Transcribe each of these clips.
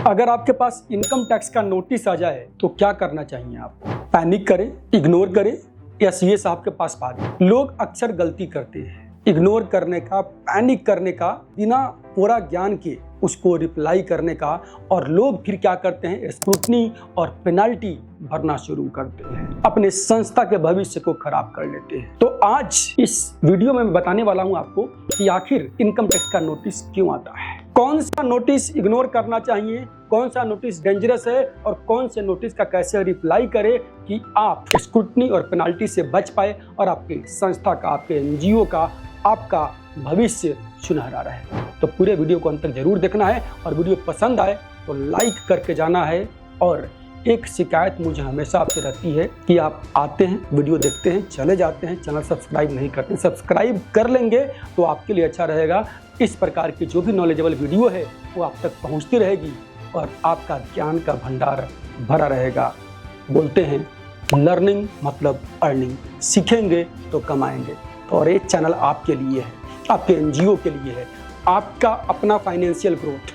अगर आपके पास income tax का नोटिस आ जाए तो क्या करना चाहिए आपको? पैनिक करें, इग्नोर करें या सीए साहब के पास भागें? लोग अक्सर गलती करते हैं इग्नोर करने का, पैनिक करने का, बिना पूरा ज्ञान के उसको रिप्लाई करने का, और लोग फिर क्या करते हैं, स्क्रूटनी और पेनल्टी भरना शुरू करते हैं, अपने संस्था के भविष्य को खराब कर लेते हैं। तो आज इस वीडियो में मैं बताने वाला हूं आपको कि आखिर इनकम टैक्स का नोटिस क्यों आता है, कौन सा नोटिस इग्नोर करना चाहिए, कौन सा नोटिस डेंजरस है और कौन से नोटिस का कैसे रिप्लाई करें कि आप स्क्रूटनी और पेनल्टी से बच पाए और आपकी संस्था का, आपके एनजीओ का, आपका भविष्य सुनहरा रहे। तो पूरे वीडियो को अंत तक जरूर देखना है और वीडियो पसंद आए तो लाइक करके जाना है। और एक शिकायत मुझे हमेशा आपसे रहती है कि आप आते हैं, वीडियो देखते हैं, चले जाते हैं, चैनल सब्सक्राइब नहीं करते। सब्सक्राइब कर लेंगे तो आपके लिए अच्छा रहेगा। इस प्रकार की जो भी नॉलेजेबल वीडियो है वो आप तक पहुंचती रहेगी और आपका ज्ञान का भंडार भरा रहेगा। बोलते हैं लर्निंग मतलब अर्निंग, सीखेंगे तो कमाएंगे। और ये चैनल आपके लिए है, आपके एनजीओ के लिए है, आपका अपना फाइनेंशियल ग्रोथ,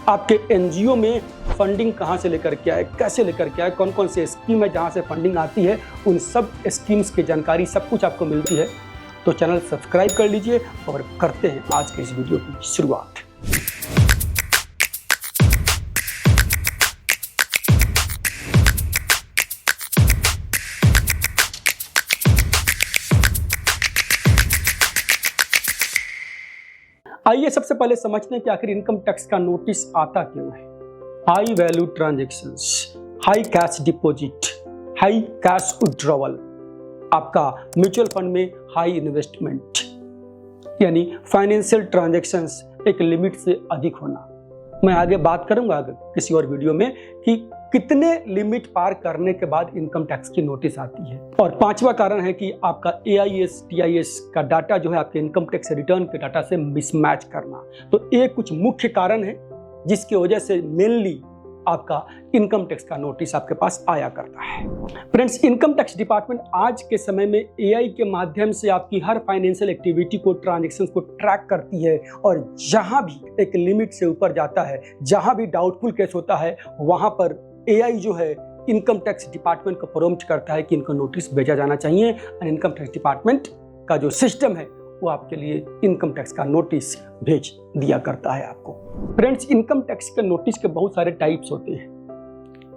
आपके एनजीओ में फंडिंग कहाँ से लेकर के आए, कैसे लेकर के आए, कौन कौन से स्कीम है जहाँ से फंडिंग आती है, उन सब स्कीम्स की जानकारी सब कुछ आपको मिलती है। तो चैनल सब्सक्राइब कर लीजिए और करते हैं आज के इस वीडियो की शुरुआत। आइए सबसे पहले समझते हैं कि आखिर इनकम टैक्स का नोटिस आता क्यों है। High value transactions, high cash deposit, high cash withdrawal, आपका म्यूचुअल फंड में हाई इन्वेस्टमेंट, यानी फाइनेंशियल ट्रांजैक्शंस एक लिमिट से अधिक होना। मैं आगे बात करूंगा किसी और वीडियो में कि कितने लिमिट पार करने के बाद इनकम टैक्स की नोटिस आती है। और पांचवा कारण है कि आपका AIS, TIS का डाटा जो है आपके इनकम टैक्स रिटर्न के डाटा से मिसमैच करना। तो ये कुछ मुख्य कारण है जिसकी वजह से मेनली आपका इनकम टैक्स का नोटिस आपके पास आया करता है। फ्रेंड्स, इनकम टैक्स डिपार्टमेंट आज के समय में AI के माध्यम से आपकी हर फाइनेंशियल एक्टिविटी को, ट्रांजैक्शंस को ट्रैक करती है और जहां भी एक लिमिट से ऊपर जाता है, जहां भी डाउटफुल केस होता है, वहां पर AI जो है इनकम टैक्स डिपार्टमेंट को प्रॉम्प्ट करता है कि इनको नोटिस भेजा जाना चाहिए। और इनकम टैक्स डिपार्टमेंट का जो सिस्टम है वो आपके लिए इनकम टैक्स का नोटिस भेज दिया करता है आपको। फ्रेंड्स, इनकम टैक्स के नोटिस के बहुत सारे टाइप्स होते हैं।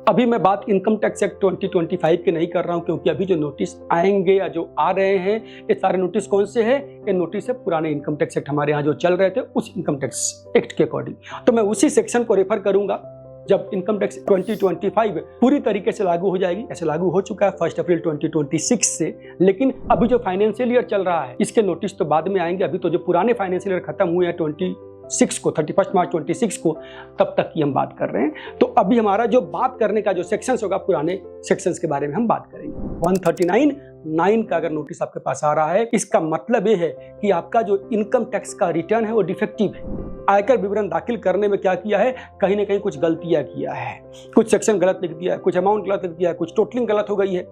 अभी मैं बात इनकम टैक्स एक्ट 2025 की नहीं कर रहा हूं, क्योंकि अभी जो नोटिस आएंगे या जो आ रहे हैं ये सारे नोटिस कौन से हैं? ये नोटिस है पुराने इनकम टैक्स एक्ट हमारे यहाँ जो चल रहे थे उस इनकम टैक्स एक्ट के अकॉर्डिंग। तो मैं उसी सेक्शन को रेफर करूंगा जब इनकम टैक्स 2025 पूरी तरीके से लागू हो जाएगी। ऐसे लागू हो चुका है 1 अप्रैल 2026 से, लेकिन अभी जो फाइनेंशियल ईयर चल रहा है इसके नोटिस तो बाद में आएंगे। अभी तो जो पुराने फाइनेंशियल ईयर खत्म हुए हैं 26 को, 31 मार्च 26 को, तब तक की हम बात कर रहे हैं। तो अभी हमारा जो बात करने का जो सेक्शंस होगा, पुराने सेक्शंस के बारे में हम बात करेंगे। 139(9) का अगर नोटिस आपके पास आ रहा है, इसका मतलब ये है कि आपका जो इनकम टैक्स का रिटर्न है वो डिफेक्टिव है। आयकर विवरण दाखिल करने में क्या किया है, कहीं ना कहीं कुछ गलतियां किया है, कुछ सेक्शन गलत लिख दिया है, कुछ अमाउंट गलत लिख दिया है, कुछ टोटलिंग गलत हो गई है।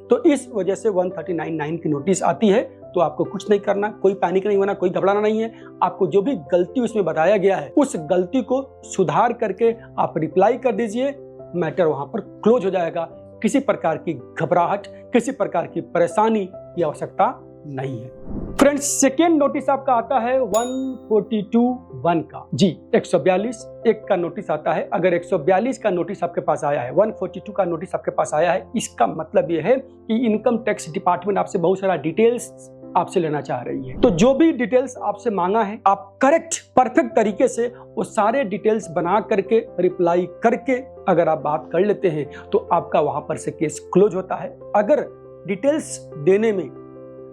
तो इस वजह से 139(9) की नोटिस आती है। तो आपको कुछ नहीं करना, कोई पैनिक नहीं होना, कोई घबराना नहीं है। आपको जो भी गलती उसमें बताया गया है उस गलती को सुधार करके आप रिप्लाई कर दीजिए, मैटर वहां पर क्लोज हो जाएगा। किसी प्रकार की घबराहट, किसी प्रकार की परेशानी की आवश्यकता नहीं है। फ्रेंड्स, सेकेंड नोटिस आपका आता है 142(1) का। जी, 142(1) का नोटिस आता है। अगर 142 का नोटिस आपके पास आया है, 142 का नोटिस आपके पास आया है, इसका मतलब यह है कि इनकम टैक्स डिपार्टमेंट आपसे बहुत सारा डिटेल्स आपसे लेना चाह रही है। तो जो भी डिटेल्स आपसे मांगा है, आप करेक्ट, परफेक्ट तरीके से वो सारे डिटेल्स बना करके, रिप्लाई करके अगर आप बात कर लेते हैं तो आपका वहां पर से केस क्लोज होता है। अगर डिटेल्स देने में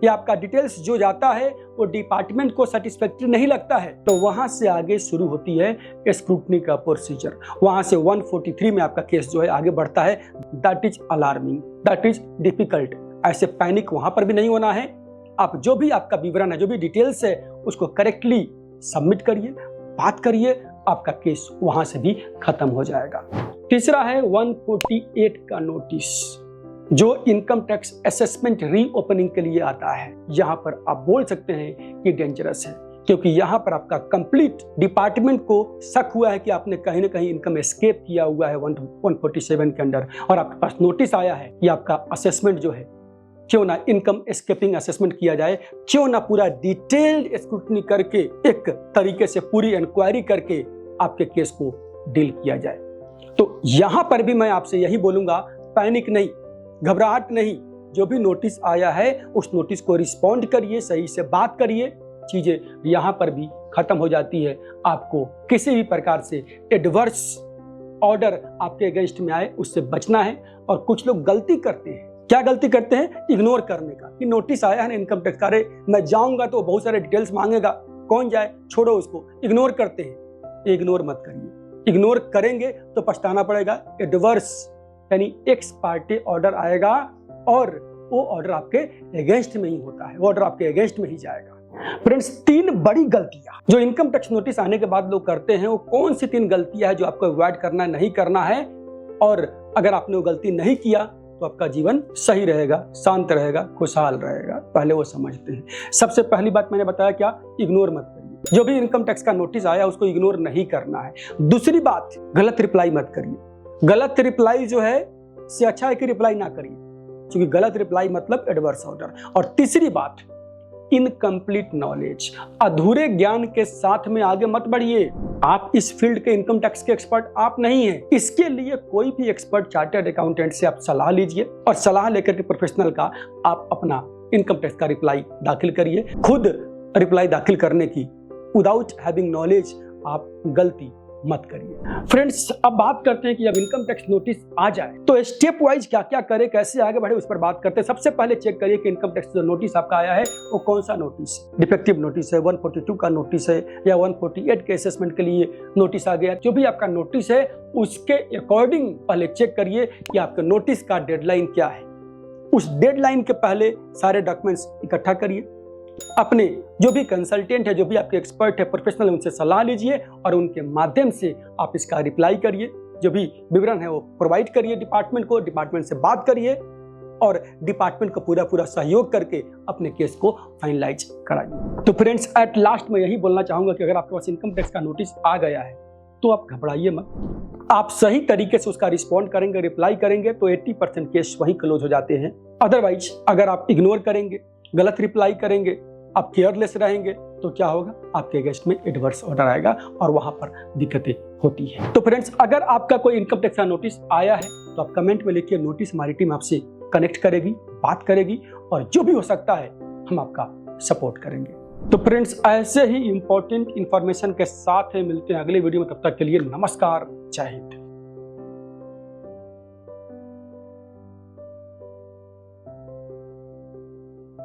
या आपका डिटेल्स जो जाता है वो डिपार्टमेंट को सेटिस्फैक्टरी नहीं लगता है, तो वहां से आगे शुरू होती है स्क्रूटनी का प्रोसीजर। वहां से 143 में आपका केस जो है आगे बढ़ता है। That is alarming, that is difficult. ऐसे पैनिक वहां पर भी नहीं होना है। आप जो भी आपका विवरण है, जो भी डिटेल्स है, उसको करेक्टली सबमिट करिए, बात करिए, आपका केस वहां से भी खत्म हो जाएगा। तीसरा है 148 का नोटिस, जो इनकम टैक्स असेसमेंट रीओपनिंग के लिए आता है। यहाँ पर आप बोल सकते हैं कि डेंजरस है, क्योंकि यहाँ पर आपका कंप्लीट डिपार्टमेंट को शक हुआ है कि आपने कहीं ना कहीं इनकम एस्केप किया हुआ है 147 के अंडर, और आपके पास नोटिस आया है कि आपका असेसमेंट जो है, क्यों ना इनकम एस्केपिंग असेसमेंट किया जाए, क्यों ना पूरा डिटेल्ड स्क्रूटनी करके एक तरीके से पूरी इंक्वायरी करके आपके केस को डील किया जाए। तो यहां पर भी मैं आपसे यही बोलूंगा, पैनिक नहीं, घबराहट नहीं, जो भी नोटिस आया है उस नोटिस को रिस्पॉन्ड करिए, सही से बात करिए, चीजें यहां पर भी खत्म हो जाती है। आपको किसी भी प्रकार से एडवर्स ऑर्डर आपके अगेंस्ट में आए उससे बचना है। और कुछ लोग गलती करते हैं, क्या गलती करते हैं? इग्नोर करने का, कि नोटिस आया है ना इनकम टैक्स का, अरे मैं जाऊंगा तो बहुत सारे डिटेल्स मांगेगा, कौन जाए, छोड़ो उसको, इग्नोर करते हैं। इग्नोर मत करिए, इग्नोर करेंगे तो पछताना पड़ेगा। एडवर्स यानी एक्स पार्टी ऑर्डर आएगा और वो ऑर्डर आपके अगेंस्ट में ही होता है, वो ऑर्डर आपके अगेंस्ट में ही जाएगा। फ्रेंड्स, 3 बड़ी गलतियां जो इनकम टैक्स नोटिस आने के बाद लोग करते हैं, वो कौन सी 3 गलतियां हैं जो आपको अवॉइड करना नहीं करना है, और अगर आपने वो गलती नहीं किया तो आपका जीवन सही रहेगा, शांत रहेगा, खुशहाल रहेगा। पहले वो समझते हैं। सबसे पहली बात मैंने बताया क्या? इग्नोर मत करिए, जो भी इनकम टैक्स का नोटिस आया उसको इग्नोर नहीं करना है। दूसरी बात, गलत रिप्लाई मत करिए। गलत रिप्लाई जो है से अच्छा है कि रिप्लाई ना करिए, क्योंकि गलत रिप्लाई मतलब एडवर्स ऑर्डर। और तीसरी बात, इनकम्प्लीट नॉलेज, अधूरे ज्ञान के साथ में आगे मत बढ़िए। आप इस फील्ड के इनकम टैक्स के एक्सपर्ट आप नहीं हैं। इसके लिए कोई भी एक्सपर्ट चार्टर्ड अकाउंटेंट से आप सलाह लीजिए, और सलाह लेकर के प्रोफेशनल का आप अपना इनकम टैक्स का रिप्लाई दाखिल करिए। खुद रिप्लाई दाखिल करने की विदाउट हैविंग नॉलेज आप गलती मत करिए। फ्रेंड्स, अब बात करते हैं कि जब इनकम टैक्स नोटिस आ जाए तो स्टेप वाइज क्या क्या करें, कैसे आगे बढ़े, उस पर बात करते हैं। सबसे पहले चेक करिए कि इनकम टैक्स जो नोटिस आपका आया है वो कौन सा नोटिस है। डिफेक्टिव नोटिस है, 142 का नोटिस है, या 148 के असेसमेंट के लिए नोटिस आ गया। जो भी आपका नोटिस है उसके अकॉर्डिंग पहले चेक करिए कि आपके नोटिस का डेडलाइन क्या है। उस डेडलाइन के पहले सारे डॉक्यूमेंट्स इकट्ठा करिए, अपने जो भी कंसल्टेंट है, जो भी आपके एक्सपर्ट है, प्रोफेशनल, उनसे सलाह लीजिए और उनके माध्यम से आप इसका रिप्लाई करिए। जो भी विवरण है वो प्रोवाइड करिए डिपार्टमेंट को, डिपार्टमेंट से बात करिए और डिपार्टमेंट को पूरा सहयोग करके अपने केस को फाइनलाइज कराइए। तो फ्रेंड्स, एट लास्ट मैं यही बोलना चाहूंगा कि अगर आपके पास इनकम टैक्स का नोटिस आ गया है तो आप घबराइए मत। आप सही तरीके से उसका रिस्पॉन्ड करेंगे, रिप्लाई करेंगे तो 80% केस वहीं क्लोज हो जाते हैं। अदरवाइज अगर आप इग्नोर करेंगे, गलत रिप्लाई करेंगे, आप केयरलेस रहेंगे तो क्या होगा? आपके अगेंस्ट में एडवर्स ऑर्डर आएगा और वहां पर दिक्कतें होती है। तो फ्रेंड्स, अगर आपका कोई इनकम टैक्स का नोटिस आया है तो आप कमेंट में लिखिए, नोटिस हमारी टीम आपसे कनेक्ट करेगी, बात करेगी और जो भी हो सकता है हम आपका सपोर्ट करेंगे। तो फ्रेंड्स, ऐसे ही इंपॉर्टेंट इंफॉर्मेशन के साथ मिलते हैं अगले वीडियो में। तब तक के लिए नमस्कार, जय हिंद।